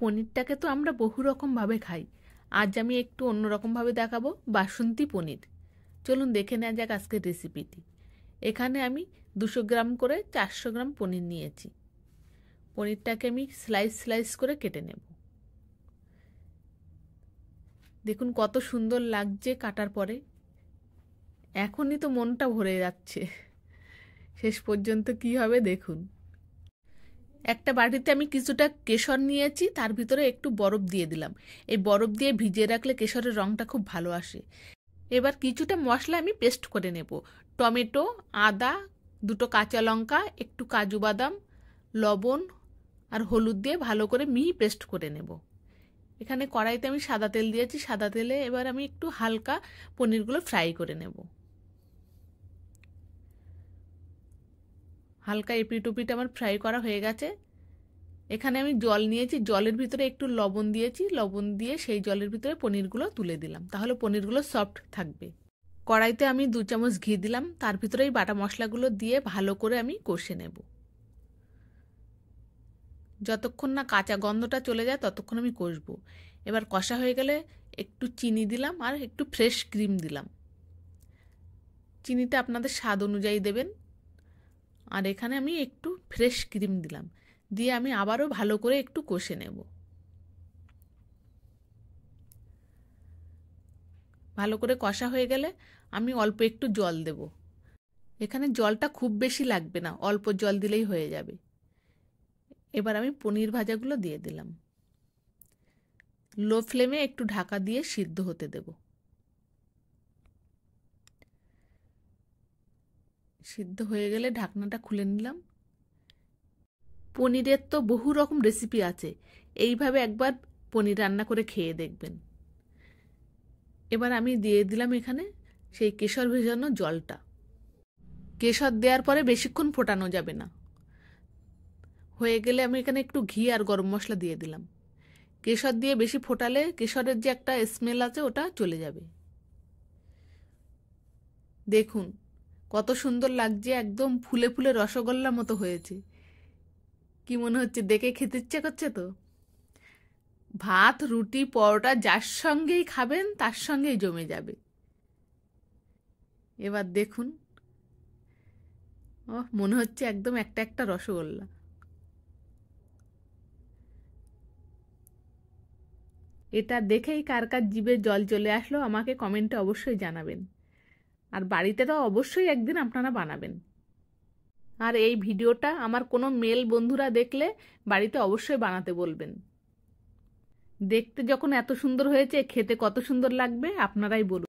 পনিরটাকে তো আমরা বহু রকমভাবে খাই, আজ আমি একটু অন্যরকমভাবে দেখাবো বাসন্তী পনির। চলুন দেখে নেওয়া যাক আজকের রেসিপিটি। এখানে আমি 200 গ্রাম করে 400 গ্রাম পনির নিয়েছি। পনিরটাকে আমি স্লাইস স্লাইস করে কেটে নেব। দেখুন কত সুন্দর লাগছে কাটার পরে, এখনই তো মনটা ভরে যাচ্ছে। শেষ পর্যন্ত কি হবে দেখুন। একটা বাটিতে আমি কিছুটা কেশর নিয়েছি, তার ভিতরে একটু বরফ দিয়ে দিলাম। এই বরফ দিয়ে ভিজিয়ে রাখলে কেশরের রঙটা খুব ভালো আসে। এবার কিছুটা মশলা আমি পেস্ট করে নেব। টমেটো, আদা, 2টো কাঁচা লঙ্কা, একটু কাজু বাদাম, লবণ আর হলুদ দিয়ে ভালো করে মিহি পেস্ট করে নেব। এখানে কড়াইতে আমি সাদা তেল দিয়েছি। সাদা তেলে এবার আমি একটু হালকা পনিরগুলো ফ্রাই করে নেব। হালকা এপিট ওপিট আমার ফ্রাই করা হয়ে গেছে। এখানে আমি জল নিয়েছি, জলের ভিতরে একটু লবণ দিয়েছি। লবণ দিয়ে সেই জলের ভিতরে পনিরগুলো তুলে দিলাম, তাহলে পনিরগুলো সফট থাকবে। কড়াইতে আমি 2 চামচ ঘি দিলাম, তার ভিতরে এই বাটা মশলাগুলো দিয়ে ভালো করে আমি কষে নেব। যতক্ষণ না কাঁচা গন্ধটা চলে যায় ততক্ষণ আমি কষবো। এবার কষা হয়ে গেলে একটু চিনি দিলাম আর একটু ফ্রেশ ক্রিম দিলাম। চিনিটা আপনাদের স্বাদ অনুযায়ী দেবেন। আর এখানে আমি একটু ফ্রেশ ক্রিম দিলাম, দিয়ে আমি আবারও ভালো করে একটু কষে নেব। ভালো করে কষা হয়ে গেলে আমি অল্প একটু জল দেব। এখানে জলটা খুব বেশি লাগবে না, অল্প জল দিলেই হয়ে যাবে। এবার আমি পনির ভাজাগুলো দিয়ে দিলাম। লো ফ্লেমে একটু ঢাকা দিয়ে সিদ্ধ হতে দেব। সিদ্ধ হয়ে গেলে ঢাকনাটা খুলে নিলাম। পনিরের তো বহু রকম রেসিপি আছে, এইভাবে একবার পনির রান্না করে খেয়ে দেখবেন। এবার আমি দিয়ে দিলাম এখানে সেই কেশর ভেজানো জলটা। কেশর দেওয়ার পরে বেশিক্ষণ ফোটানো যাবে না। হয়ে গেলে আমি এখানে একটু ঘি আর গরম মশলা দিয়ে দিলাম। কেশর দিয়ে বেশি ফোটালে কেশরের যে একটা স্মেল আছে ওটা চলে যাবে। দেখুন কত সুন্দর লাগছে, একদম ফুলে ফুলে রসগোল্লার মতো হয়েছে। কি মনে হচ্ছে? দেখে খেতে ইচ্ছে করছে তো। ভাত, রুটি, পরোটা যার সঙ্গেই খাবেন তার সঙ্গেই জমে যাবে। এবার দেখুন, মনে হচ্ছে একদম একটা একটা রসগোল্লা। এটা দেখেই কার কার জিভে জল চলে আসলো আমাকে কমেন্টে অবশ্যই জানাবেন। আর বাড়িতে তো অবশ্যই একদিন আপনারা বানাবেন। আর এই ভিডিওটা আমার কোনো মেল বন্ধুরা দেখলে বাড়িতে অবশ্যই বানাতে বলবেন। দেখতে যখন এত সুন্দর হয়েছে, খেতে কত সুন্দর লাগবে আপনারাই বলুন।